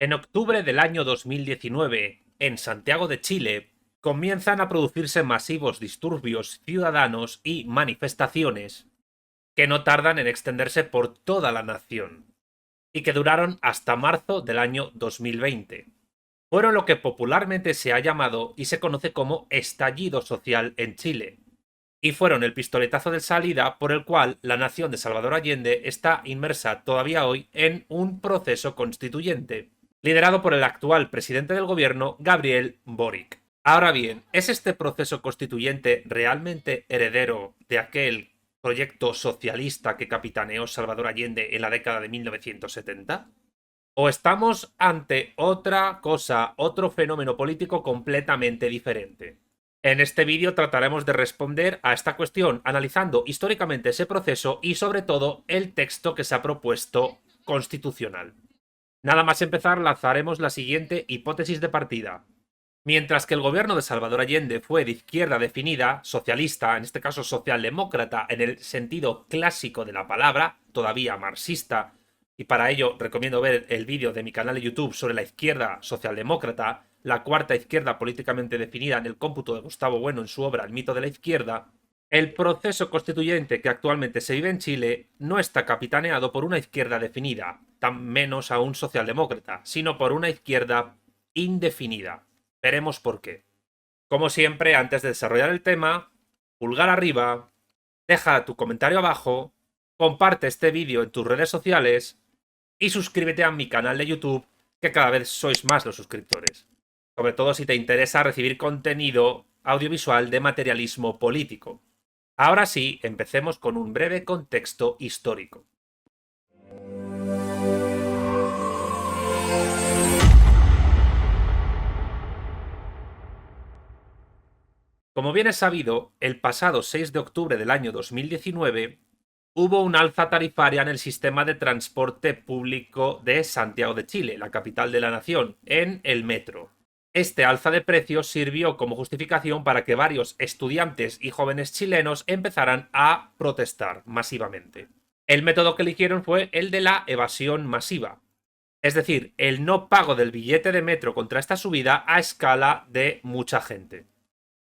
En octubre del año 2019, en Santiago de Chile, comienzan a producirse masivos disturbios ciudadanos y manifestaciones que no tardan en extenderse por toda la nación y que duraron hasta marzo del año 2020. Fueron lo que popularmente se ha llamado y se conoce como estallido social en Chile, y fueron el pistoletazo de salida por el cual la nación de Salvador Allende está inmersa todavía hoy en un proceso constituyente, liderado por el actual presidente del gobierno, Gabriel Boric. Ahora bien, ¿es este proceso constituyente realmente heredero de aquel proyecto socialista que capitaneó Salvador Allende en la década de 1970? ¿O estamos ante otra cosa, otro fenómeno político completamente diferente? En este vídeo trataremos de responder a esta cuestión analizando históricamente ese proceso y sobre todo el texto que se ha propuesto constitucional. Nada más empezar lanzaremos la siguiente hipótesis de partida. Mientras que el gobierno de Salvador Allende fue de izquierda definida, socialista, en este caso socialdemócrata en el sentido clásico de la palabra, todavía marxista, y para ello recomiendo ver el vídeo de mi canal de YouTube sobre la izquierda socialdemócrata, la cuarta izquierda políticamente definida en el cómputo de Gustavo Bueno en su obra El mito de la izquierda. El proceso constituyente que actualmente se vive en Chile no está capitaneado por una izquierda definida, tan menos aún socialdemócrata, sino por una izquierda indefinida. Veremos por qué. Como siempre, antes de desarrollar el tema, pulgar arriba, deja tu comentario abajo, comparte este vídeo en tus redes sociales y suscríbete a mi canal de YouTube, que cada vez sois más los suscriptores. Sobre todo si te interesa recibir contenido audiovisual de materialismo político. Ahora sí, empecemos con un breve contexto histórico. Como bien es sabido, el pasado 6 de octubre del año 2019 hubo un alza tarifaria en el sistema de transporte público de Santiago de Chile, la capital de la nación, en el metro. Este alza de precios sirvió como justificación para que varios estudiantes y jóvenes chilenos empezaran a protestar masivamente. El método que eligieron fue el de la evasión masiva, es decir, el no pago del billete de metro contra esta subida a escala de mucha gente.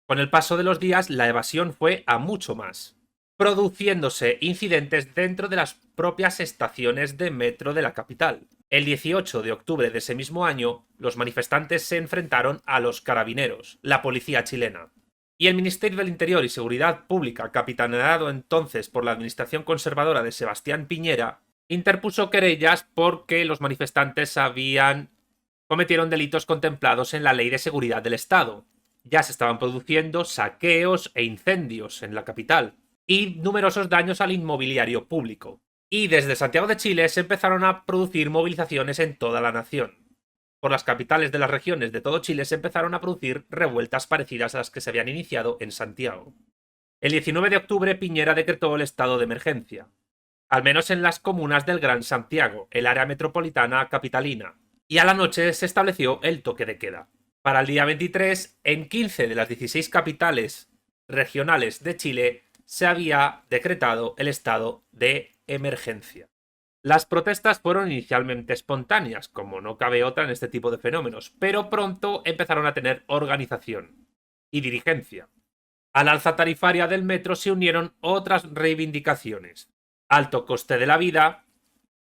Con el paso de los días, la evasión fue a mucho más, produciéndose incidentes dentro de las propias estaciones de metro de la capital. El 18 de octubre de ese mismo año, los manifestantes se enfrentaron a los carabineros, la policía chilena. Y el Ministerio del Interior y Seguridad Pública, capitaneado entonces por la administración conservadora de Sebastián Piñera, interpuso querellas porque los manifestantes cometieron delitos contemplados en la Ley de Seguridad del Estado. Ya se estaban produciendo saqueos e incendios en la capital y numerosos daños al inmobiliario público. Y desde Santiago de Chile se empezaron a producir movilizaciones en toda la nación. Por las capitales de las regiones de todo Chile se empezaron a producir revueltas parecidas a las que se habían iniciado en Santiago. El 19 de octubre Piñera decretó el estado de emergencia, al menos en las comunas del Gran Santiago, el área metropolitana capitalina, y a la noche se estableció el toque de queda. Para el día 23, en 15 de las 16 capitales regionales de Chile se había decretado el estado de emergencia. Las protestas fueron inicialmente espontáneas, como no cabe otra en este tipo de fenómenos, pero pronto empezaron a tener organización y dirigencia. Al alza tarifaria del metro se unieron otras reivindicaciones: alto coste de la vida,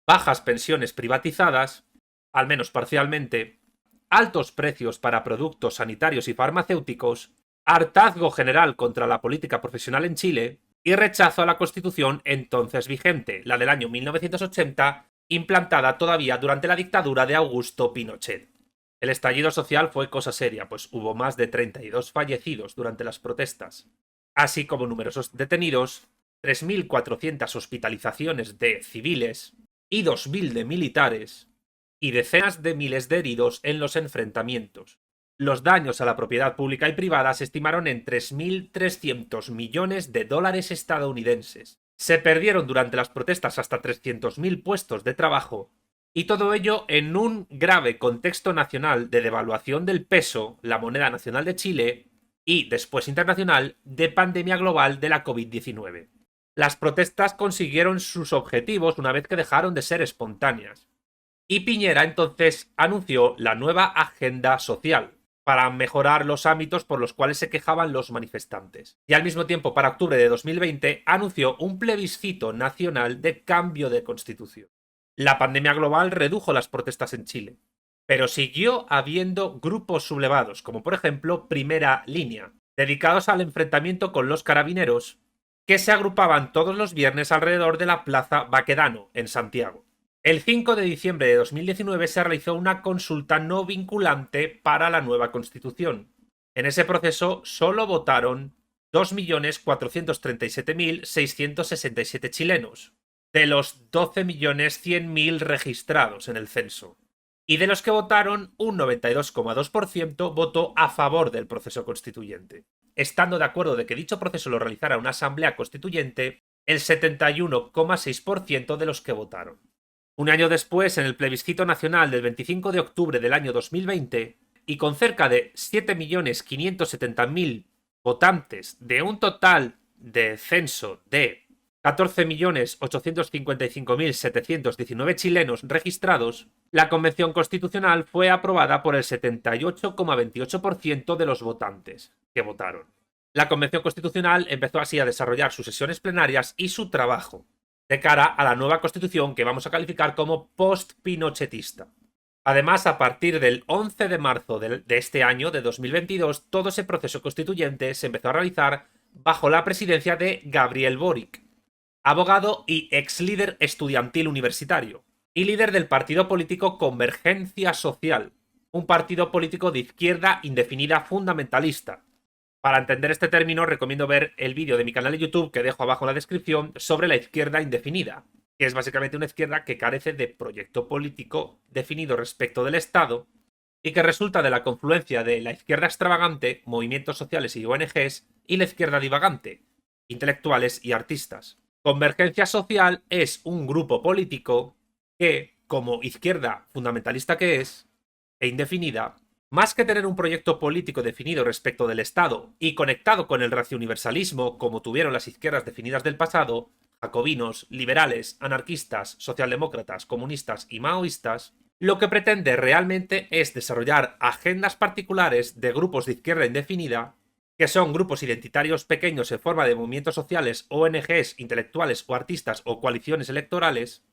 bajas pensiones privatizadas, al menos parcialmente, altos precios para productos sanitarios y farmacéuticos, hartazgo general contra la política profesional en Chile y rechazo a la Constitución entonces vigente, la del año 1980, implantada todavía durante la dictadura de Augusto Pinochet. El estallido social fue cosa seria, pues hubo más de 32 fallecidos durante las protestas, así como numerosos detenidos, 3.400 hospitalizaciones de civiles y 2.000 de militares, y decenas de miles de heridos en los enfrentamientos. Los daños a la propiedad pública y privada se estimaron en 3.300 millones de dólares estadounidenses. Se perdieron durante las protestas hasta 300.000 puestos de trabajo, y todo ello en un grave contexto nacional de devaluación del peso, la moneda nacional de Chile, y después internacional, de pandemia global de la COVID-19. Las protestas consiguieron sus objetivos una vez que dejaron de ser espontáneas. Y Piñera entonces anunció la nueva agenda social para mejorar los ámbitos por los cuales se quejaban los manifestantes. Y al mismo tiempo, para octubre de 2020, anunció un plebiscito nacional de cambio de constitución. La pandemia global redujo las protestas en Chile, pero siguió habiendo grupos sublevados, como por ejemplo Primera Línea, dedicados al enfrentamiento con los carabineros, que se agrupaban todos los viernes alrededor de la Plaza Baquedano, en Santiago. El 5 de diciembre de 2019 se realizó una consulta no vinculante para la nueva Constitución. En ese proceso solo votaron 2.437.667 chilenos, de los 12.100.000 registrados en el censo. Y de los que votaron, un 92,2% votó a favor del proceso constituyente. Estando de acuerdo de que dicho proceso lo realizara una asamblea constituyente, el 71,6% de los que votaron. Un año después, en el plebiscito nacional del 25 de octubre del año 2020, y con cerca de 7.570.000 votantes de un total de censo de 14.855.719 chilenos registrados, la Convención Constitucional fue aprobada por el 78,28% de los votantes que votaron. La Convención Constitucional empezó así a desarrollar sus sesiones plenarias y su trabajo de cara a la nueva Constitución que vamos a calificar como post-pinochetista. Además, a partir del 11 de marzo de este año, de 2022, todo ese proceso constituyente se empezó a realizar bajo la presidencia de Gabriel Boric, abogado y ex líder estudiantil universitario, y líder del partido político Convergencia Social, un partido político de izquierda indefinida fundamentalista. Para entender este término, recomiendo ver el vídeo de mi canal de YouTube que dejo abajo en la descripción sobre la izquierda indefinida, que es básicamente una izquierda que carece de proyecto político definido respecto del Estado y que resulta de la confluencia de la izquierda extravagante, movimientos sociales y ONGs, y la izquierda divagante, intelectuales y artistas. Convergencia Social es un grupo político que, como izquierda fundamentalista que es, e indefinida, más que tener un proyecto político definido respecto del Estado y conectado con el racionuniversalismo, como tuvieron las izquierdas definidas del pasado, jacobinos, liberales, anarquistas, socialdemócratas, comunistas y maoístas, lo que pretende realmente es desarrollar agendas particulares de grupos de izquierda indefinida, que son grupos identitarios pequeños en forma de movimientos sociales, ONGs, intelectuales o artistas o coaliciones electorales,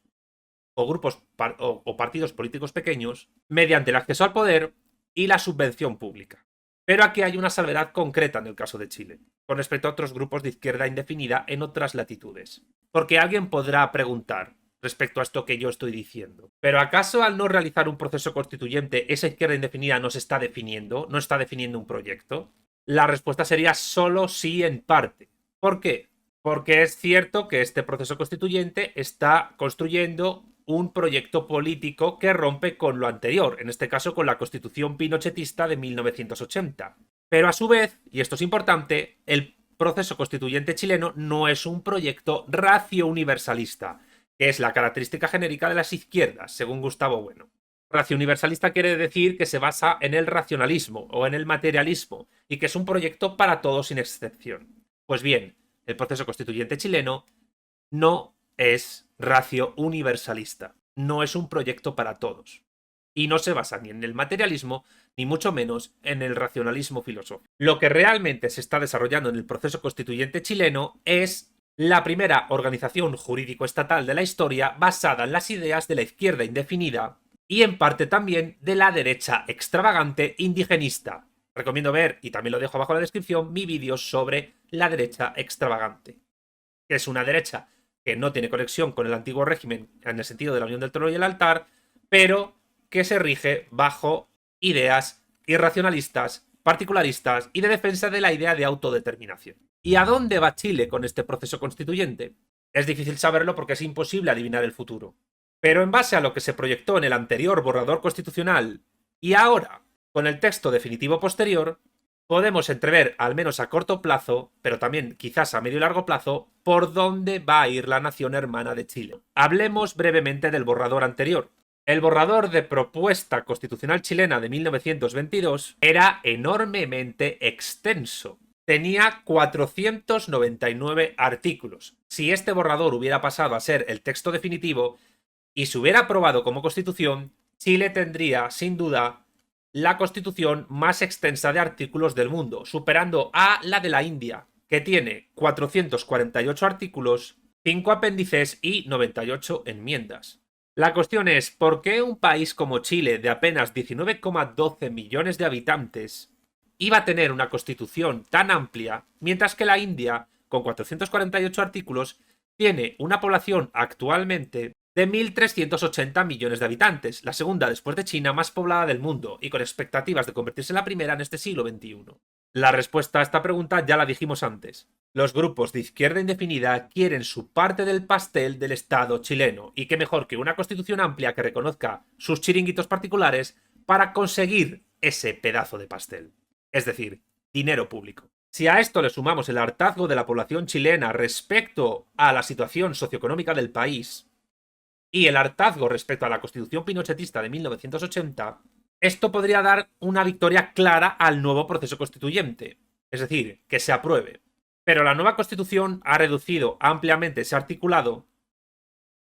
o grupos o partidos políticos pequeños, mediante el acceso al poder y la subvención pública. Pero aquí hay una salvedad concreta en el caso de Chile, con respecto a otros grupos de izquierda indefinida en otras latitudes. Porque alguien podrá preguntar respecto a esto que yo estoy diciendo, ¿pero acaso al no realizar un proceso constituyente esa izquierda indefinida no se está definiendo, no está definiendo un proyecto? La respuesta sería solo sí en parte. ¿Por qué? Porque es cierto que este proceso constituyente está construyendo un proyecto político que rompe con lo anterior, en este caso con la Constitución pinochetista de 1980. Pero a su vez, y esto es importante, el proceso constituyente chileno no es un proyecto racio-universalista, que es la característica genérica de las izquierdas, según Gustavo Bueno. Racio-universalista quiere decir que se basa en el racionalismo o en el materialismo, y que es un proyecto para todos sin excepción. Pues bien, el proceso constituyente chileno no es racio-universalista, no es un proyecto para todos. Y no se basa ni en el materialismo, ni mucho menos en el racionalismo filosófico. Lo que realmente se está desarrollando en el proceso constituyente chileno es la primera organización jurídico-estatal de la historia basada en las ideas de la izquierda indefinida y en parte también de la derecha extravagante indigenista. Recomiendo ver, y también lo dejo abajo en la descripción, mi vídeo sobre la derecha extravagante, que es una derecha que no tiene conexión con el antiguo régimen en el sentido de la unión del trono y el altar, pero que se rige bajo ideas irracionalistas, particularistas y de defensa de la idea de autodeterminación. ¿Y a dónde va Chile con este proceso constituyente? Es difícil saberlo porque es imposible adivinar el futuro. Pero en base a lo que se proyectó en el anterior borrador constitucional y ahora con el texto definitivo posterior, podemos entrever, al menos a corto plazo, pero también quizás a medio y largo plazo, por dónde va a ir la nación hermana de Chile. Hablemos brevemente del borrador anterior. El borrador de propuesta constitucional chilena de 1922 era enormemente extenso. Tenía 499 artículos. Si este borrador hubiera pasado a ser el texto definitivo, Y si hubiera aprobado como constitución, Chile tendría, sin duda, la constitución más extensa de artículos del mundo, superando a la de la India, que tiene 448 artículos, 5 apéndices y 98 enmiendas. La cuestión es, ¿por qué un país como Chile, de apenas 19,12 millones de habitantes, iba a tener una constitución tan amplia, mientras que la India, con 448 artículos, tiene una población actualmente de 1.380 millones de habitantes, la segunda después de China más poblada del mundo y con expectativas de convertirse en la primera en este siglo XXI? La respuesta a esta pregunta ya la dijimos antes. Los grupos de izquierda indefinida quieren su parte del pastel del Estado chileno, y qué mejor que una constitución amplia que reconozca sus chiringuitos particulares para conseguir ese pedazo de pastel. Es decir, dinero público. Si a esto le sumamos el hartazgo de la población chilena respecto a la situación socioeconómica del país y el hartazgo respecto a la constitución pinochetista de 1980, esto podría dar una victoria clara al nuevo proceso constituyente, es decir, que se apruebe. Pero la nueva constitución ha reducido ampliamente ese articulado,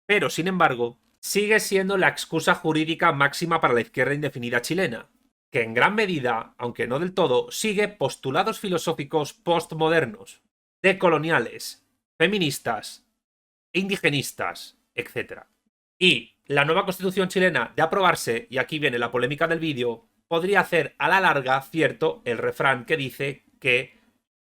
pero sin embargo, sigue siendo la excusa jurídica máxima para la izquierda indefinida chilena, que en gran medida, aunque no del todo, sigue postulados filosóficos postmodernos, decoloniales, feministas, indigenistas, etc. Y la nueva constitución chilena, de aprobarse, y aquí viene la polémica del vídeo, podría hacer a la larga cierto el refrán que dice que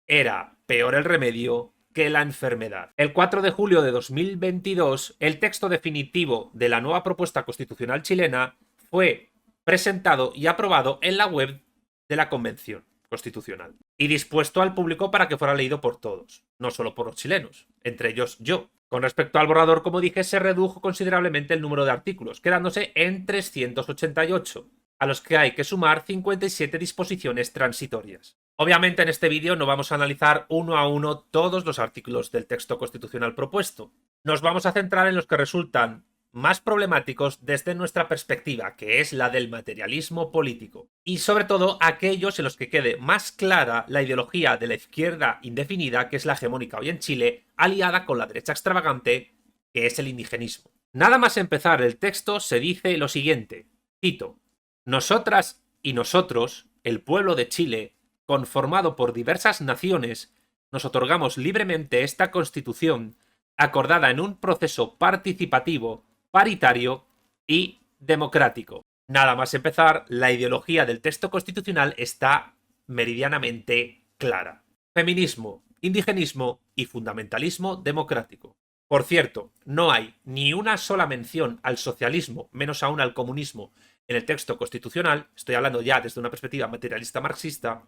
era peor el remedio que la enfermedad. El 4 de julio de 2022, el texto definitivo de la nueva propuesta constitucional chilena fue presentado y aprobado en la web de la Convención Constitucional y dispuesto al público para que fuera leído por todos, no solo por los chilenos, entre ellos yo. Con respecto al borrador, como dije, se redujo considerablemente el número de artículos, quedándose en 388, a los que hay que sumar 57 disposiciones transitorias. Obviamente en este vídeo no vamos a analizar uno a uno todos los artículos del texto constitucional propuesto. Nos vamos a centrar en los que resultan más problemáticos desde nuestra perspectiva, que es la del materialismo político, y sobre todo aquellos en los que quede más clara la ideología de la izquierda indefinida, que es la hegemónica hoy en Chile, aliada con la derecha extravagante, que es el indigenismo. Nada más empezar el texto se dice lo siguiente, cito: "Nosotras y nosotros, el pueblo de Chile, conformado por diversas naciones, nos otorgamos libremente esta Constitución, acordada en un proceso participativo, paritario y democrático". Nada más empezar, la ideología del texto constitucional está meridianamente clara. Feminismo, indigenismo y fundamentalismo democrático. Por cierto, no hay ni una sola mención al socialismo, menos aún al comunismo, en el texto constitucional, estoy hablando ya desde una perspectiva materialista marxista,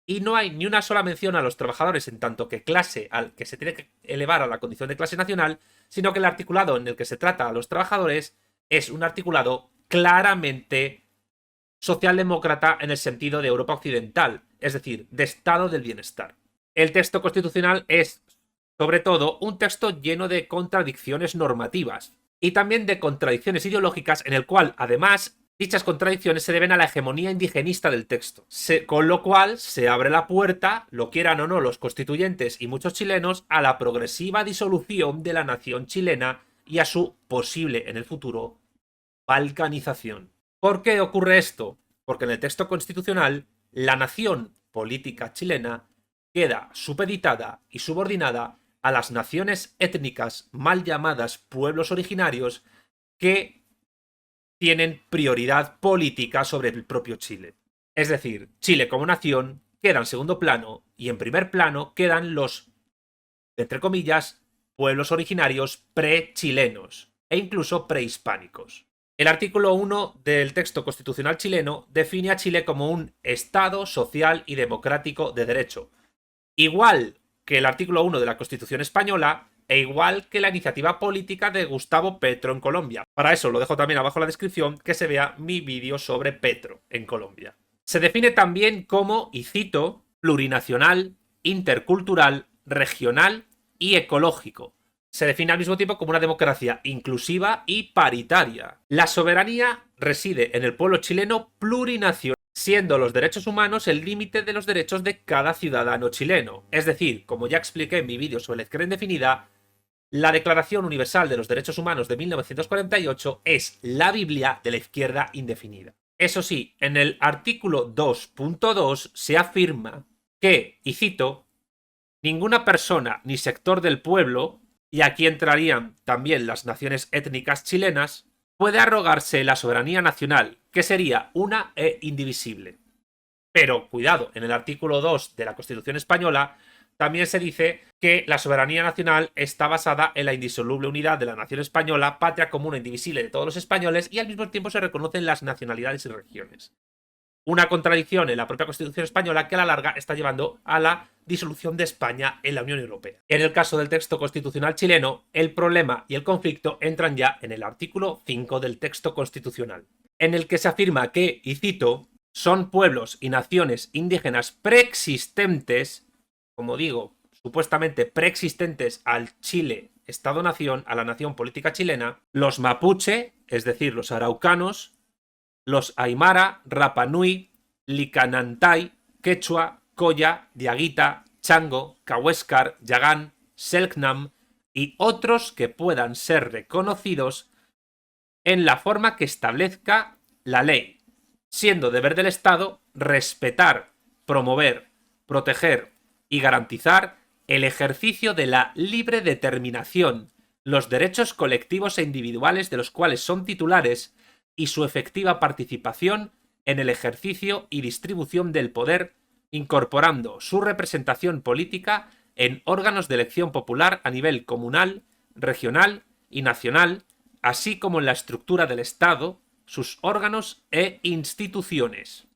y no hay ni una sola mención a los trabajadores en tanto que clase al que se tiene que elevar a la condición de clase nacional, sino que el articulado en el que se trata a los trabajadores es un articulado claramente socialdemócrata en el sentido de Europa occidental, es decir, de estado del bienestar. El texto constitucional es, sobre todo, un texto lleno de contradicciones normativas y también de contradicciones ideológicas, en el cual, además, dichas contradicciones se deben a la hegemonía indigenista del texto, con lo cual se abre la puerta, lo quieran o no los constituyentes y muchos chilenos, a la progresiva disolución de la nación chilena y a su posible, en el futuro, balcanización. ¿Por qué ocurre esto? Porque en el texto constitucional, la nación política chilena queda supeditada y subordinada a las naciones étnicas mal llamadas pueblos originarios que tienen prioridad política sobre el propio Chile. Es decir, Chile como nación queda en segundo plano y en primer plano quedan los, entre comillas, pueblos originarios pre-chilenos e incluso prehispánicos. El artículo 1 del texto constitucional chileno define a Chile como un Estado social y democrático de derecho, igual que el artículo 1 de la Constitución española e igual que la iniciativa política de Gustavo Petro en Colombia. Para eso lo dejo también abajo en la descripción, que se vea mi vídeo sobre Petro en Colombia. Se define también como, y cito, plurinacional, intercultural, regional y ecológico. Se define al mismo tiempo como una democracia inclusiva y paritaria. La soberanía reside en el pueblo chileno plurinacional, siendo los derechos humanos el límite de los derechos de cada ciudadano chileno. Es decir, como ya expliqué en mi vídeo sobre la izquierda indefinida, La Declaración Universal de los Derechos Humanos de 1948 es la Biblia de la izquierda indefinida. Eso sí, en el artículo 2.2 se afirma que, y cito, ninguna persona ni sector del pueblo, y aquí entrarían también las naciones étnicas chilenas, puede arrogarse la soberanía nacional, que sería una e indivisible. Pero, cuidado, en el artículo 2 de la Constitución española también se dice que la soberanía nacional está basada en la indisoluble unidad de la nación española, patria común e indivisible de todos los españoles, y al mismo tiempo se reconocen las nacionalidades y regiones. Una contradicción en la propia Constitución española que a la larga está llevando a la disolución de España en la Unión Europea. En el caso del texto constitucional chileno, el problema y el conflicto entran ya en el artículo 5 del texto constitucional, en el que se afirma que, y cito, son pueblos y naciones indígenas preexistentes, como digo, supuestamente preexistentes al Chile, Estado-nación, a la nación política chilena, los mapuche, es decir, los araucanos, los aymara, Rapa Nui, Licanantay, Quechua, Coya, Diaguita, Chango, Cahuéscar, Yagán, Selknam y otros que puedan ser reconocidos en la forma que establezca la ley, siendo deber del Estado respetar, promover, proteger y garantizar el ejercicio de la libre determinación, los derechos colectivos e individuales de los cuales son titulares y su efectiva participación en el ejercicio y distribución del poder, incorporando su representación política en órganos de elección popular a nivel comunal, regional y nacional, así como en la estructura del Estado, sus órganos e instituciones.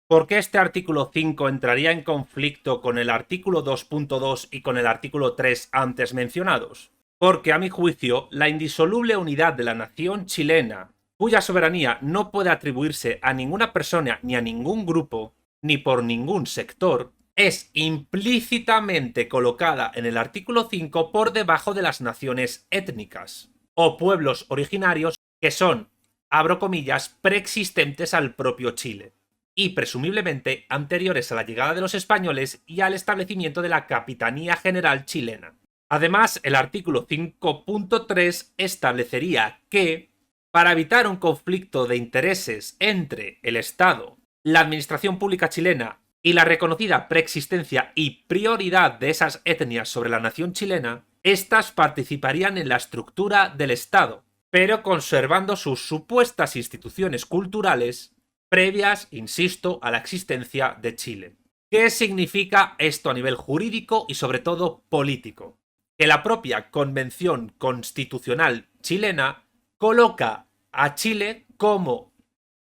¿Por qué este artículo 5 entraría en conflicto con el artículo 2.2 y con el artículo 3 antes mencionados? Porque, a mi juicio, la indisoluble unidad de la nación chilena, cuya soberanía no puede atribuirse a ninguna persona ni a ningún grupo, ni por ningún sector, es implícitamente colocada en el artículo 5 por debajo de las naciones étnicas o pueblos originarios que son, abro comillas, preexistentes al propio Chile y presumiblemente anteriores a la llegada de los españoles y al establecimiento de la Capitanía General chilena. Además, el artículo 5.3 establecería que, para evitar un conflicto de intereses entre el Estado, la administración pública chilena y la reconocida preexistencia y prioridad de esas etnias sobre la nación chilena, éstas participarían en la estructura del Estado, pero conservando sus supuestas instituciones culturales previas, insisto, a la existencia de Chile. ¿Qué significa esto a nivel jurídico y sobre todo político? Que la propia Convención Constitucional chilena coloca a Chile como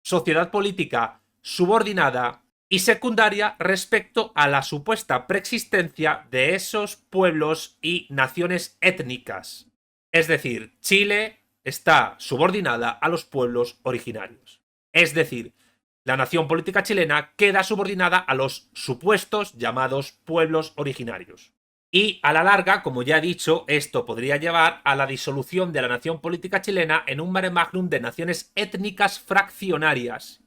sociedad política subordinada y secundaria respecto a la supuesta preexistencia de esos pueblos y naciones étnicas. Es decir, Chile está subordinada a los pueblos originarios. Es decir, la nación política chilena queda subordinada a los supuestos llamados pueblos originarios. Y a la larga, como ya he dicho, esto podría llevar a la disolución de la nación política chilena en un mare magnum de naciones étnicas fraccionarias,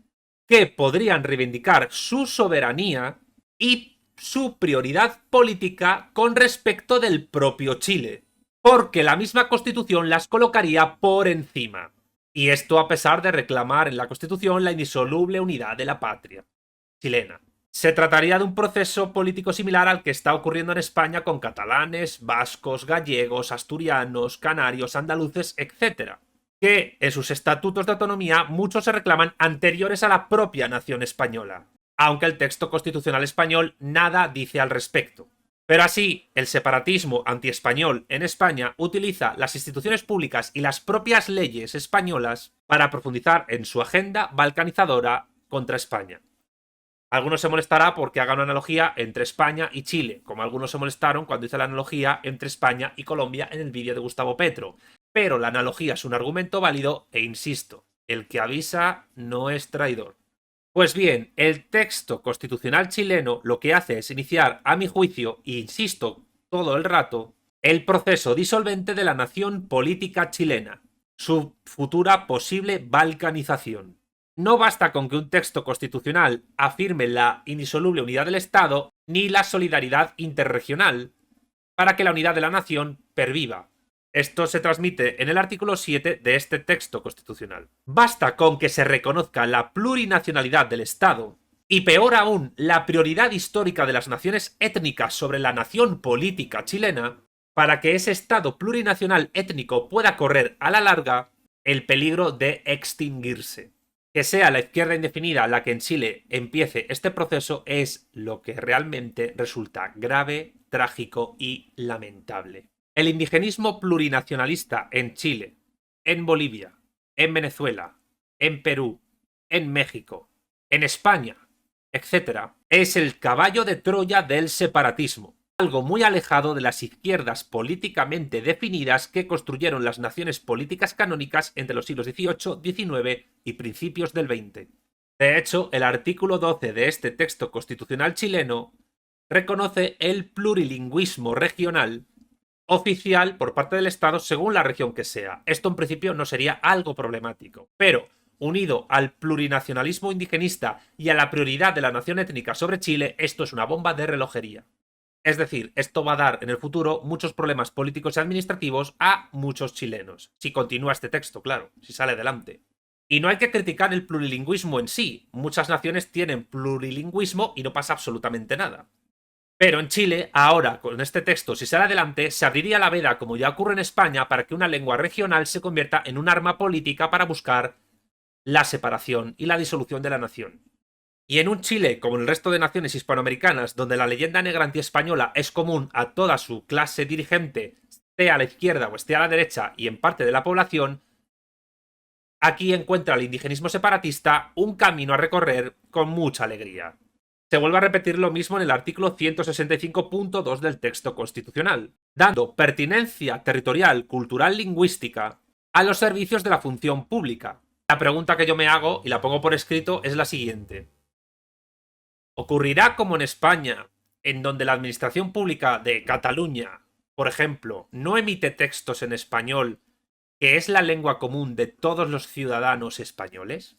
que podrían reivindicar su soberanía y su prioridad política con respecto del propio Chile, porque la misma Constitución las colocaría por encima. Y esto a pesar de reclamar en la Constitución la indisoluble unidad de la patria chilena. Se trataría de un proceso político similar al que está ocurriendo en España con catalanes, vascos, gallegos, asturianos, canarios, andaluces, etc., que en sus estatutos de autonomía muchos se reclaman anteriores a la propia nación española, aunque el texto constitucional español nada dice al respecto. Pero así, el separatismo antiespañol en España utiliza las instituciones públicas y las propias leyes españolas para profundizar en su agenda balcanizadora contra España. Algunos se molestará porque haga una analogía entre España y Chile, como algunos se molestaron cuando hice la analogía entre España y Colombia en el vídeo de Gustavo Petro. Pero la analogía es un argumento válido e insisto, el que avisa no es traidor. Pues bien, el texto constitucional chileno lo que hace es iniciar, a mi juicio, e insisto todo el rato, el proceso disolvente de la nación política chilena, su futura posible balcanización. No basta con que un texto constitucional afirme la indisoluble unidad del Estado ni la solidaridad interregional para que la unidad de la nación perviva. Esto se transmite en el artículo 7 de este texto constitucional. Basta con que se reconozca la plurinacionalidad del Estado y, peor aún, la prioridad histórica de las naciones étnicas sobre la nación política chilena para que ese Estado plurinacional étnico pueda correr a la larga el peligro de extinguirse. Que sea la izquierda indefinida la que en Chile empiece este proceso es lo que realmente resulta grave, trágico y lamentable. El indigenismo plurinacionalista en Chile, en Bolivia, en Venezuela, en Perú, en México, en España, etc., es el caballo de Troya del separatismo, algo muy alejado de las izquierdas políticamente definidas que construyeron las naciones políticas canónicas entre los siglos XVIII, XIX y principios del XX. De hecho, el artículo 12 de este texto constitucional chileno reconoce el plurilingüismo regional oficial por parte del Estado según la región que sea. Esto en principio no sería algo problemático, pero unido al plurinacionalismo indigenista y a la prioridad de la nación étnica sobre Chile, esto es una bomba de relojería. Es decir, esto va a dar en el futuro muchos problemas políticos y administrativos a muchos chilenos. Si continúa este texto, claro, si sale adelante. Y no hay que criticar el plurilingüismo en sí. Muchas naciones tienen plurilingüismo y no pasa absolutamente nada. Pero en Chile, ahora, con este texto, si sale adelante, se abriría la veda, como ya ocurre en España, para que una lengua regional se convierta en un arma política para buscar la separación y la disolución de la nación. Y en un Chile, como en el resto de naciones hispanoamericanas, donde la leyenda negra antiespañola es común a toda su clase dirigente, esté a la izquierda o esté a la derecha y en parte de la población, aquí encuentra el indigenismo separatista un camino a recorrer con mucha alegría. Se vuelve a repetir lo mismo en el artículo 165.2 del texto constitucional, dando pertinencia territorial, cultural, lingüística a los servicios de la función pública. La pregunta que yo me hago, y la pongo por escrito, es la siguiente. ¿Ocurrirá como en España, en donde la administración pública de Cataluña, por ejemplo, no emite textos en español, que es la lengua común de todos los ciudadanos españoles?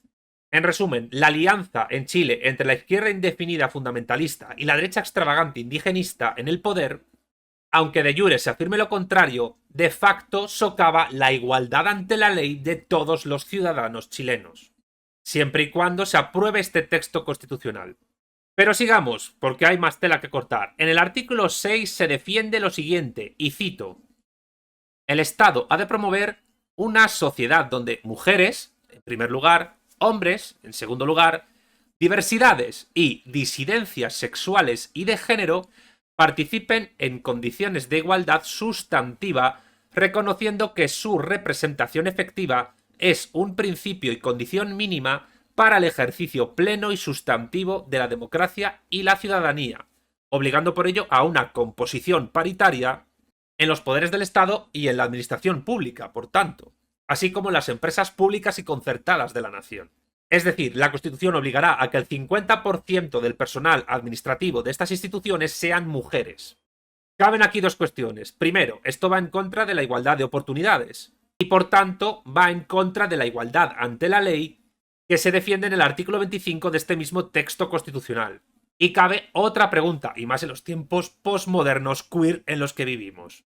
En resumen, la alianza en Chile entre la izquierda indefinida fundamentalista y la derecha extravagante indigenista en el poder, aunque de jure se afirme lo contrario, de facto socava la igualdad ante la ley de todos los ciudadanos chilenos, siempre y cuando se apruebe este texto constitucional. Pero sigamos, porque hay más tela que cortar. En el artículo 6 se defiende lo siguiente, y cito: el Estado ha de promover una sociedad donde mujeres, en primer lugar, hombres, en segundo lugar, diversidades y disidencias sexuales y de género participen en condiciones de igualdad sustantiva, reconociendo que su representación efectiva es un principio y condición mínima para el ejercicio pleno y sustantivo de la democracia y la ciudadanía, obligando por ello a una composición paritaria en los poderes del Estado y en la administración pública, por tanto, así como en las empresas públicas y concertadas de la nación. Es decir, la Constitución obligará a que el 50% del personal administrativo de estas instituciones sean mujeres. Caben aquí dos cuestiones. Primero, esto va en contra de la igualdad de oportunidades y, por tanto, va en contra de la igualdad ante la ley que se defiende en el artículo 25 de este mismo texto constitucional. Y cabe otra pregunta, y más en los tiempos posmodernos queer en los que vivimos.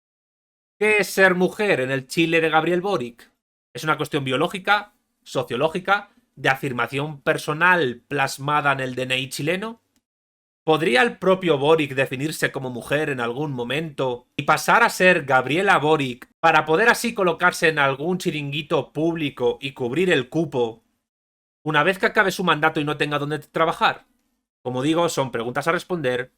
¿Qué es ser mujer en el Chile de Gabriel Boric? ¿Es una cuestión biológica, sociológica, de afirmación personal plasmada en el DNI chileno? ¿Podría el propio Boric definirse como mujer en algún momento y pasar a ser Gabriela Boric para poder así colocarse en algún chiringuito público y cubrir el cupo una vez que acabe su mandato y no tenga dónde trabajar? Como digo, son preguntas a responder,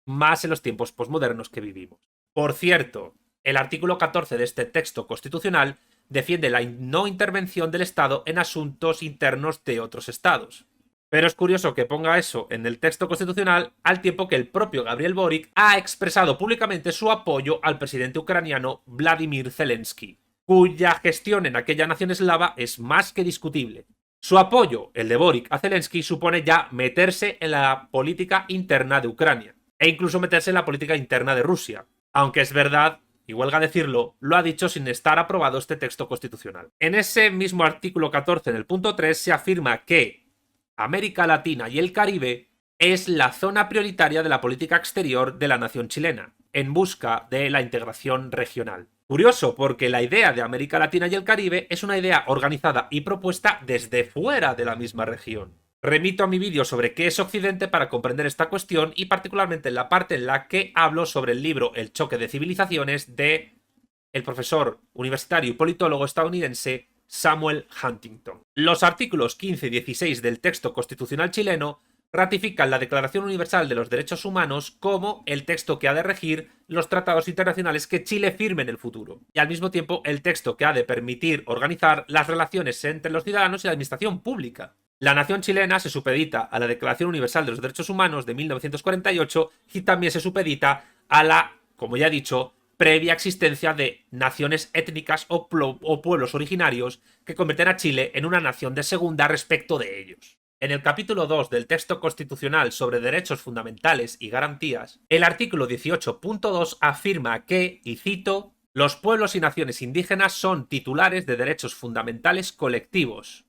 más en los tiempos posmodernos que vivimos. Por cierto, el artículo 14 de este texto constitucional defiende la no intervención del Estado en asuntos internos de otros estados. Pero es curioso que ponga eso en el texto constitucional al tiempo que el propio Gabriel Boric ha expresado públicamente su apoyo al presidente ucraniano Vladimir Zelensky, cuya gestión en aquella nación eslava es más que discutible. Su apoyo, el de Boric a Zelensky, supone ya meterse en la política interna de Ucrania, e incluso meterse en la política interna de Rusia. Aunque es verdad, y huelga decirlo, lo ha dicho sin estar aprobado este texto constitucional. En ese mismo artículo 14, en el punto 3, se afirma que América Latina y el Caribe es la zona prioritaria de la política exterior de la nación chilena, en busca de la integración regional. Curioso, porque la idea de América Latina y el Caribe es una idea organizada y propuesta desde fuera de la misma región. Remito a mi vídeo sobre qué es Occidente para comprender esta cuestión y particularmente en la parte en la que hablo sobre el libro El choque de civilizaciones de el profesor universitario y politólogo estadounidense Samuel Huntington. Los artículos 15 y 16 del texto constitucional chileno ratifican la Declaración Universal de los Derechos Humanos como el texto que ha de regir los tratados internacionales que Chile firme en el futuro, y al mismo tiempo el texto que ha de permitir organizar las relaciones entre los ciudadanos y la administración pública. La nación chilena se supedita a la Declaración Universal de los Derechos Humanos de 1948 y también se supedita a la, como ya he dicho, previa existencia de naciones étnicas o pueblos originarios que convierten a Chile en una nación de segunda respecto de ellos. En el capítulo 2 del texto constitucional sobre derechos fundamentales y garantías, el artículo 18.2 afirma que, y cito, los pueblos y naciones indígenas son titulares de derechos fundamentales colectivos.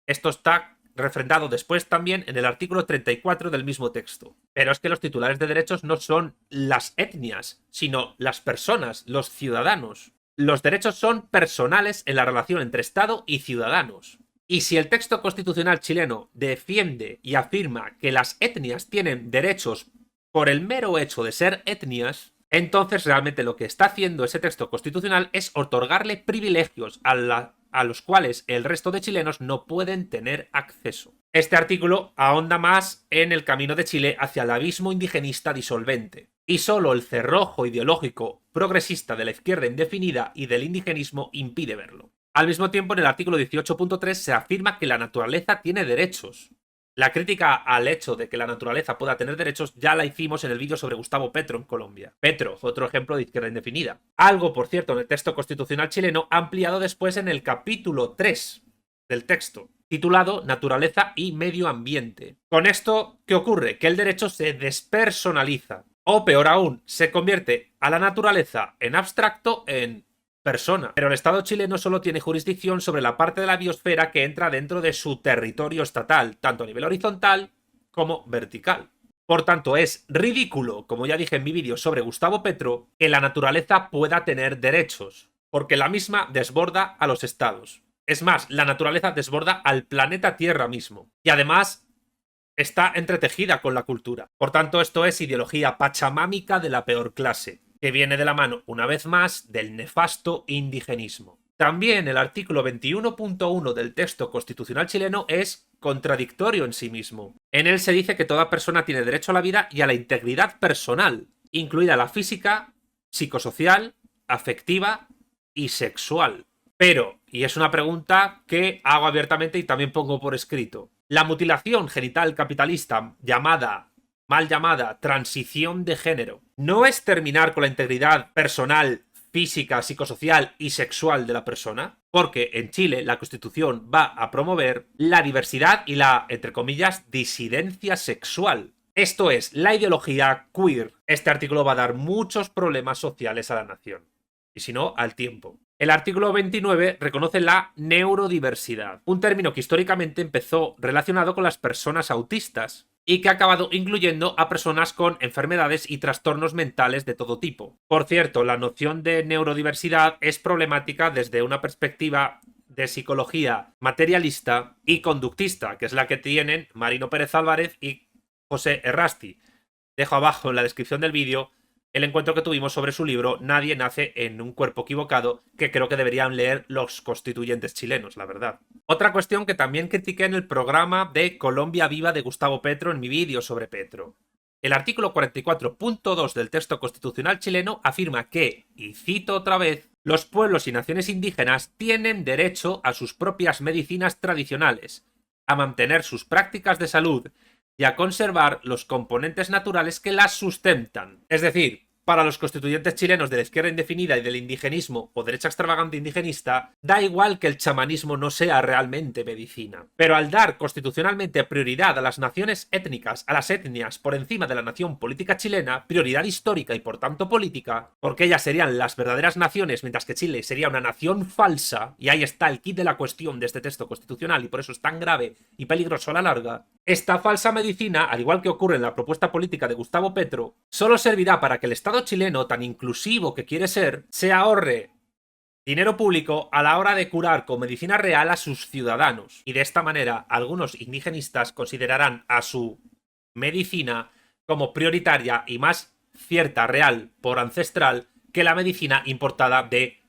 Esto está refrendado después también en el artículo 34 del mismo texto. Pero es que los titulares de derechos no son las etnias, sino las personas, los ciudadanos. Los derechos son personales en la relación entre Estado y ciudadanos. Y si el texto constitucional chileno defiende y afirma que las etnias tienen derechos por el mero hecho de ser etnias, entonces realmente lo que está haciendo ese texto constitucional es otorgarle privilegios a los cuales el resto de chilenos no pueden tener acceso. Este artículo ahonda más en el camino de Chile hacia el abismo indigenista disolvente, y solo el cerrojo ideológico progresista de la izquierda indefinida y del indigenismo impide verlo. Al mismo tiempo, en el artículo 18.3 se afirma que la naturaleza tiene derechos. La crítica al hecho de que la naturaleza pueda tener derechos ya la hicimos en el vídeo sobre Gustavo Petro en Colombia. Petro, otro ejemplo de izquierda indefinida. Algo, por cierto, en el texto constitucional chileno ampliado después en el capítulo 3 del texto, titulado Naturaleza y Medio Ambiente. Con esto, ¿qué ocurre? Que el derecho se despersonaliza. O peor aún, se convierte a la naturaleza en abstracto en persona. Pero el Estado chileno solo tiene jurisdicción sobre la parte de la biosfera que entra dentro de su territorio estatal, tanto a nivel horizontal como vertical. Por tanto, es ridículo, como ya dije en mi vídeo sobre Gustavo Petro, que la naturaleza pueda tener derechos, porque la misma desborda a los estados. Es más, la naturaleza desborda al planeta Tierra mismo. Y además está entretejida con la cultura. Por tanto, esto es ideología pachamámica de la peor clase, que viene de la mano, una vez más, del nefasto indigenismo. También el artículo 21.1 del texto constitucional chileno es contradictorio en sí mismo. En él se dice que toda persona tiene derecho a la vida y a la integridad personal, incluida la física, psicosocial, afectiva y sexual. Pero, y es una pregunta que hago abiertamente y también pongo por escrito, la mutilación genital capitalista mal llamada transición de género, no es terminar con la integridad personal, física, psicosocial y sexual de la persona, porque en Chile la Constitución va a promover la diversidad y la, entre comillas, disidencia sexual. Esto es, la ideología queer. Este artículo va a dar muchos problemas sociales a la nación. Y si no, al tiempo. El artículo 29 reconoce la neurodiversidad, un término que históricamente empezó relacionado con las personas autistas y que ha acabado incluyendo a personas con enfermedades y trastornos mentales de todo tipo. Por cierto, la noción de neurodiversidad es problemática desde una perspectiva de psicología materialista y conductista, que es la que tienen Marino Pérez Álvarez y José Errasti. Dejo abajo en la descripción del vídeo el encuentro que tuvimos sobre su libro Nadie nace en un cuerpo equivocado, que creo que deberían leer los constituyentes chilenos, la verdad. Otra cuestión que también critiqué en el programa de Colombia Viva de Gustavo Petro en mi vídeo sobre Petro. El artículo 44.2 del texto constitucional chileno afirma que, y cito otra vez, los pueblos y naciones indígenas tienen derecho a sus propias medicinas tradicionales, a mantener sus prácticas de salud y a conservar los componentes naturales que las sustentan. Es decir, para los constituyentes chilenos de la izquierda indefinida y del indigenismo o derecha extravagante indigenista, da igual que el chamanismo no sea realmente medicina. Pero al dar constitucionalmente prioridad a las naciones étnicas, a las etnias, por encima de la nación política chilena, prioridad histórica y por tanto política, porque ellas serían las verdaderas naciones, mientras que Chile sería una nación falsa, y ahí está el quid de la cuestión de este texto constitucional y por eso es tan grave y peligroso a la larga, Esta falsa medicina, al igual que ocurre en la propuesta política de Gustavo Petro, solo servirá para que el Estado chileno, tan inclusivo que quiere ser, se ahorre dinero público a la hora de curar con medicina real a sus ciudadanos. Y de esta manera, algunos indigenistas considerarán a su medicina como prioritaria y más cierta, real, por ancestral, que la medicina importada de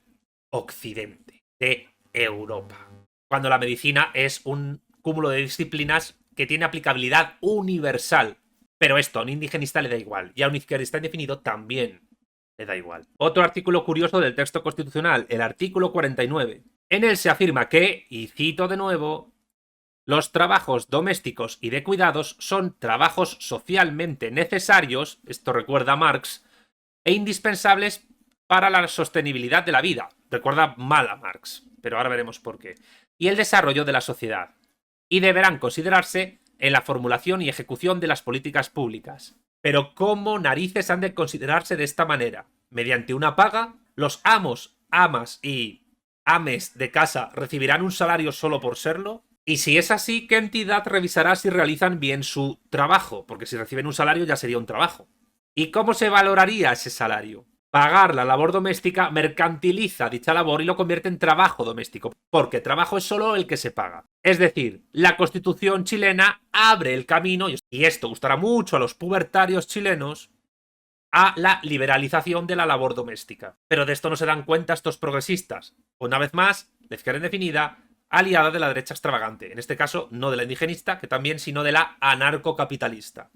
Occidente, de Europa. Cuando la medicina es un cúmulo de disciplinas que tiene aplicabilidad universal. Pero esto a un indigenista le da igual, y a un izquierdista indefinido también le da igual. Otro artículo curioso del texto constitucional, el artículo 49. En él se afirma que, y cito de nuevo, los trabajos domésticos y de cuidados son trabajos socialmente necesarios, esto recuerda a Marx, e indispensables para la sostenibilidad de la vida. Recuerda mal a Marx, pero ahora veremos por qué. Y el desarrollo de la sociedad. Y deberán considerarse en la formulación y ejecución de las políticas públicas. Pero ¿cómo narices han de considerarse de esta manera? Mediante una paga, los amos, amas y ames de casa recibirán un salario solo por serlo. Y si es así, ¿qué entidad revisará si realizan bien su trabajo? Porque si reciben un salario ya sería un trabajo. ¿Y cómo se valoraría ese salario? Pagar la labor doméstica mercantiliza dicha labor y lo convierte en trabajo doméstico, porque trabajo es solo el que se paga. Es decir, la Constitución chilena abre el camino, y esto gustará mucho a los pubertarios chilenos, a la liberalización de la labor doméstica. Pero de esto no se dan cuenta estos progresistas. Una vez más, la izquierda indefinida, aliada de la derecha extravagante. En este caso, no de la indigenista, que también, sino de la anarcocapitalista.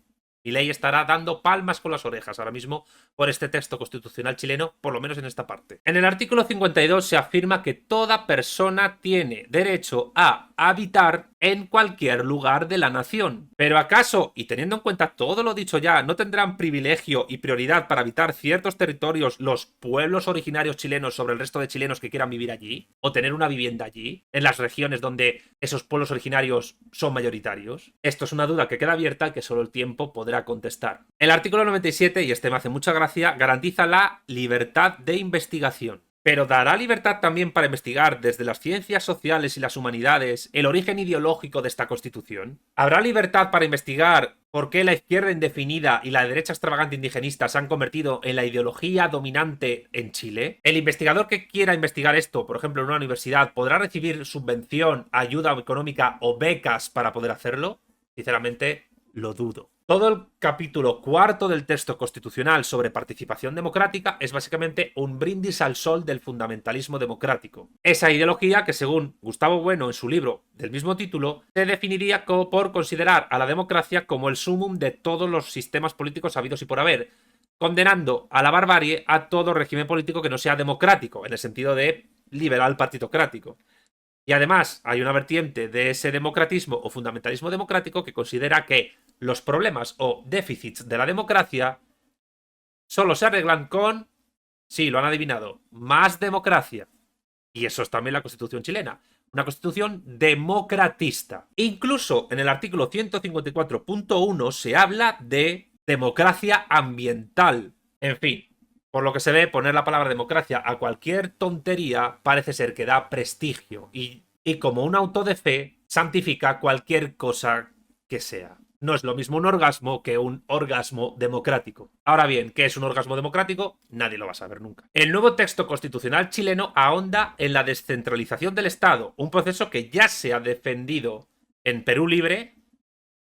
Y ley estará dando palmas con las orejas ahora mismo por este texto constitucional chileno, por lo menos en esta parte. En el artículo 52 se afirma que toda persona tiene derecho a habitar en cualquier lugar de la nación. Pero ¿acaso, y teniendo en cuenta todo lo dicho ya, no tendrán privilegio y prioridad para habitar ciertos territorios los pueblos originarios chilenos sobre el resto de chilenos que quieran vivir allí? ¿O tener una vivienda allí? ¿En las regiones donde esos pueblos originarios son mayoritarios? Esto es una duda que queda abierta y que solo el tiempo podrá contestar. El artículo 97, y este me hace mucha gracia, garantiza la libertad de investigación. Pero ¿dará libertad también para investigar desde las ciencias sociales y las humanidades el origen ideológico de esta Constitución? ¿Habrá libertad para investigar por qué la izquierda indefinida y la derecha extravagante indigenista se han convertido en la ideología dominante en Chile? ¿El investigador que quiera investigar esto, por ejemplo en una universidad, podrá recibir subvención, ayuda económica o becas para poder hacerlo? Sinceramente, lo dudo. Todo el capítulo cuarto del texto constitucional sobre participación democrática es básicamente un brindis al sol del fundamentalismo democrático. Esa ideología que, según Gustavo Bueno en su libro del mismo título, se definiría como por considerar a la democracia como el sumum de todos los sistemas políticos habidos y por haber, condenando a la barbarie a todo régimen político que no sea democrático, en el sentido de liberal partitocrático. Y además hay una vertiente de ese democratismo o fundamentalismo democrático que considera que los problemas o déficits de la democracia solo se arreglan con, sí, lo han adivinado, más democracia. Y eso es también la Constitución chilena. Una constitución democratista. Incluso en el artículo 154.1 se habla de democracia ambiental. En fin, por lo que se ve, poner la palabra democracia a cualquier tontería parece ser que da prestigio y como un auto de fe santifica cualquier cosa que sea. No es lo mismo un orgasmo que un orgasmo democrático. Ahora bien, ¿qué es un orgasmo democrático? Nadie lo va a saber nunca. El nuevo texto constitucional chileno ahonda en la descentralización del Estado, un proceso que ya se ha defendido en Perú Libre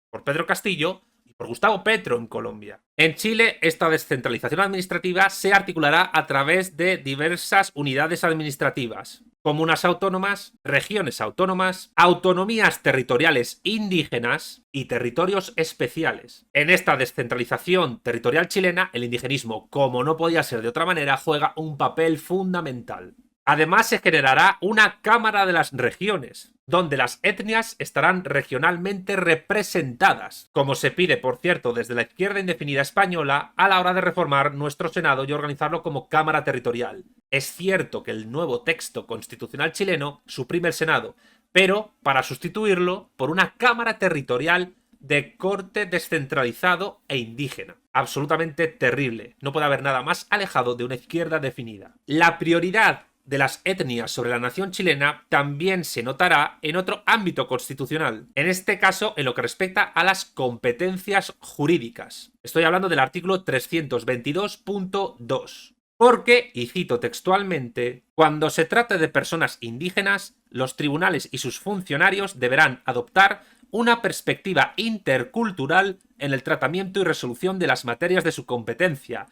por Pedro Castillo y por Gustavo Petro en Colombia. En Chile, esta descentralización administrativa se articulará a través de diversas unidades administrativas, comunas autónomas, regiones autónomas, autonomías territoriales indígenas y territorios especiales. En esta descentralización territorial chilena, el indigenismo, como no podía ser de otra manera, juega un papel fundamental. Además, se generará una Cámara de las Regiones, donde las etnias estarán regionalmente representadas, como se pide, por cierto, desde la izquierda indefinida española a la hora de reformar nuestro Senado y organizarlo como Cámara Territorial. Es cierto que el nuevo texto constitucional chileno suprime el Senado, pero para sustituirlo por una Cámara Territorial de corte descentralizado e indígena. Absolutamente terrible. No puede haber nada más alejado de una izquierda definida. La prioridad de las etnias sobre la nación chilena también se notará en otro ámbito constitucional, en este caso en lo que respecta a las competencias jurídicas. Estoy hablando del artículo 322.2. Porque, y cito textualmente, cuando se trate de personas indígenas, los tribunales y sus funcionarios deberán adoptar una perspectiva intercultural en el tratamiento y resolución de las materias de su competencia,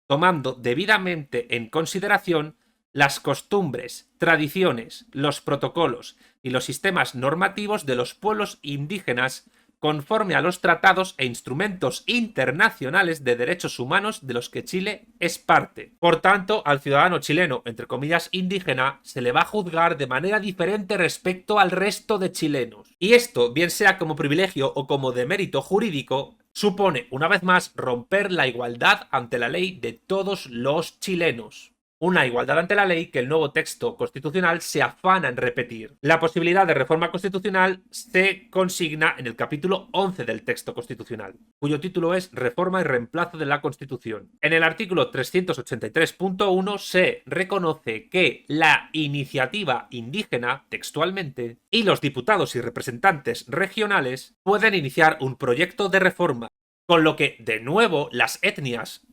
tomando debidamente en consideración las costumbres, tradiciones, los protocolos y los sistemas normativos de los pueblos indígenas conforme a los tratados e instrumentos internacionales de derechos humanos de los que Chile es parte. Por tanto, al ciudadano chileno, entre comillas, indígena, se le va a juzgar de manera diferente respecto al resto de chilenos. Y esto, bien sea como privilegio o como demérito jurídico, supone, una vez más, romper la igualdad ante la ley de todos los chilenos. Una igualdad ante la ley que el nuevo texto constitucional se afana en repetir. La posibilidad de reforma constitucional se consigna en el capítulo 11 del texto constitucional, cuyo título es Reforma y reemplazo de la Constitución. En el artículo 383.1 se reconoce que la iniciativa indígena, textualmente, y los diputados y representantes regionales pueden iniciar un proyecto de reforma, con lo que, de nuevo, las etnias,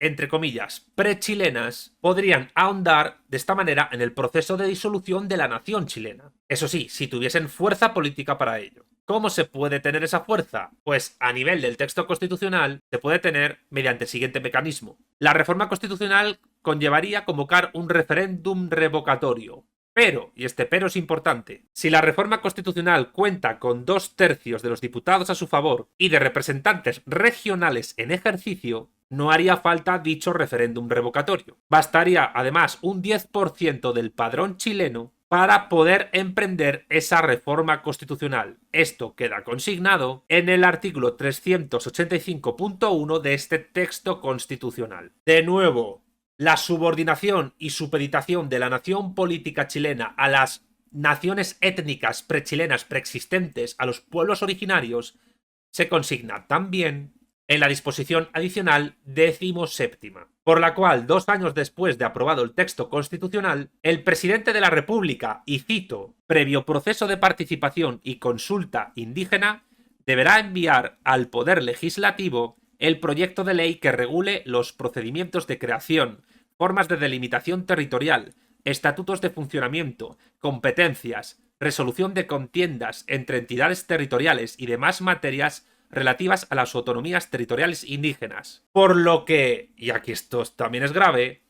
entre comillas, prechilenas, podrían ahondar de esta manera en el proceso de disolución de la nación chilena. Eso sí, si tuviesen fuerza política para ello. ¿Cómo se puede tener esa fuerza? Pues a nivel del texto constitucional se puede tener mediante el siguiente mecanismo. La reforma constitucional conllevaría convocar un referéndum revocatorio. Pero, y este pero es importante, si la reforma constitucional cuenta con 2/3 de los diputados a su favor y de representantes regionales en ejercicio, no haría falta dicho referéndum revocatorio. Bastaría además un 10% del padrón chileno para poder emprender esa reforma constitucional. Esto queda consignado en el artículo 385.1 de este texto constitucional. De nuevo, la subordinación y supeditación de la nación política chilena a las naciones étnicas prechilenas preexistentes a los pueblos originarios se consigna también en la disposición adicional 17ª, por la cual 2 años después de aprobado el texto constitucional, el presidente de la República, y cito, previo proceso de participación y consulta indígena, deberá enviar al Poder Legislativo el proyecto de ley que regule los procedimientos de creación, formas de delimitación territorial, estatutos de funcionamiento, competencias, resolución de contiendas entre entidades territoriales y demás materias relativas a las autonomías territoriales indígenas. Por lo que, y aquí esto también es grave,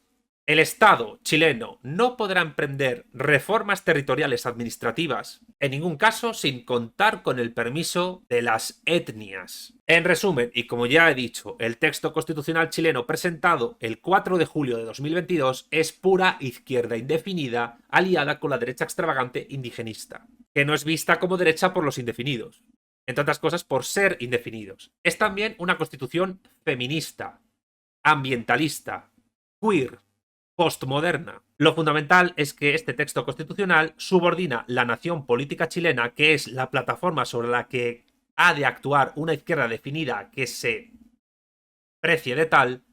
el Estado chileno no podrá emprender reformas territoriales administrativas, en ningún caso sin contar con el permiso de las etnias. En resumen, y como ya he dicho, el texto constitucional chileno presentado el 4 de julio de 2022 es pura izquierda indefinida aliada con la derecha extravagante indigenista, que no es vista como derecha por los indefinidos, entre otras cosas por ser indefinidos. Es también una constitución feminista, ambientalista, queer, postmoderna. Lo fundamental es que este texto constitucional subordina la nación política chilena, que es la plataforma sobre la que ha de actuar una izquierda definida que se precie de tal,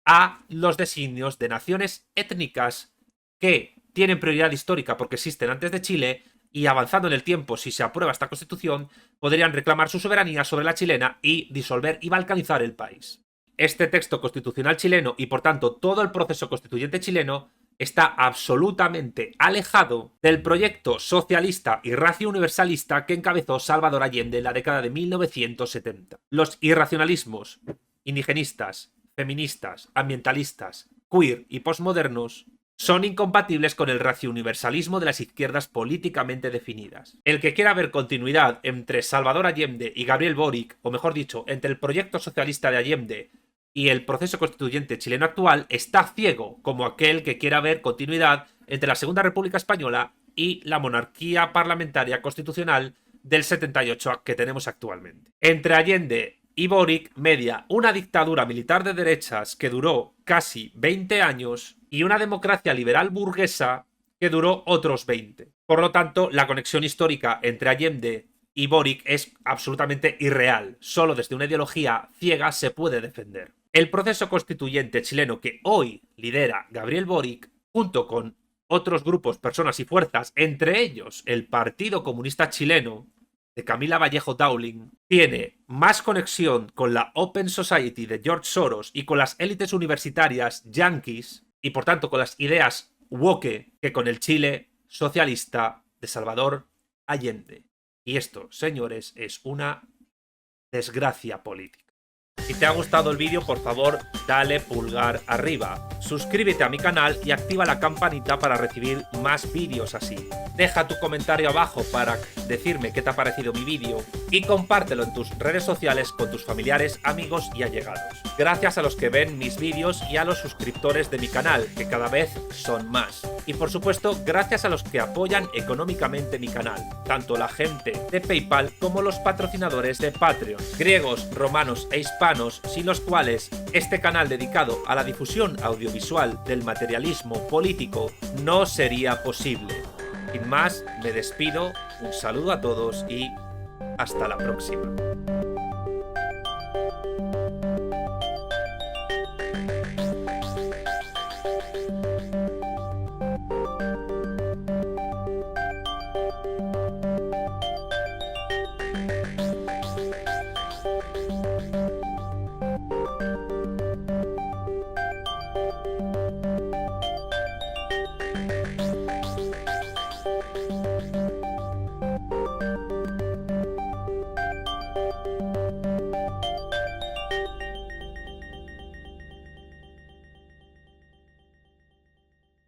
a los designios de naciones étnicas que tienen prioridad histórica porque existen antes de Chile y avanzando en el tiempo, si se aprueba esta constitución, podrían reclamar su soberanía sobre la chilena y disolver y balcanizar el país. Este texto constitucional chileno y por tanto todo el proceso constituyente chileno está absolutamente alejado del proyecto socialista y ratio universalista que encabezó Salvador Allende en la década de 1970. Los irracionalismos indigenistas, feministas, ambientalistas, queer y postmodernos son incompatibles con el racio-universalismo de las izquierdas políticamente definidas. El que quiera ver continuidad entre Salvador Allende y Gabriel Boric, o mejor dicho, entre el proyecto socialista de Allende y el proceso constituyente chileno actual, está ciego, como aquel que quiera ver continuidad entre la Segunda República Española y la monarquía parlamentaria constitucional del 78 que tenemos actualmente. Entre Allende y Boric media una dictadura militar de derechas que duró casi 20 años y una democracia liberal burguesa que duró otros 20. Por lo tanto, la conexión histórica entre Allende y Boric es absolutamente irreal. Solo desde una ideología ciega se puede defender. El proceso constituyente chileno que hoy lidera Gabriel Boric, junto con otros grupos, personas y fuerzas, entre ellos el Partido Comunista Chileno, de Camila Vallejo Dowling, tiene más conexión con la Open Society de George Soros y con las élites universitarias yanquis, y por tanto con las ideas woke, que con el Chile socialista de Salvador Allende. Y esto, señores, es una desgracia política. Si te ha gustado el vídeo, por favor, dale pulgar arriba. Suscríbete a mi canal y activa la campanita para recibir más vídeos así. Deja tu comentario abajo para decirme qué te ha parecido mi vídeo y compártelo en tus redes sociales con tus familiares, amigos y allegados. Gracias a los que ven mis vídeos y a los suscriptores de mi canal, que cada vez son más. Y por supuesto, gracias a los que apoyan económicamente mi canal, tanto la gente de PayPal como los patrocinadores de Patreon, griegos, romanos e hispanos, sin los cuales este canal dedicado a la difusión audiovisual del materialismo político no sería posible. Sin más, me despido, un saludo a todos y hasta la próxima.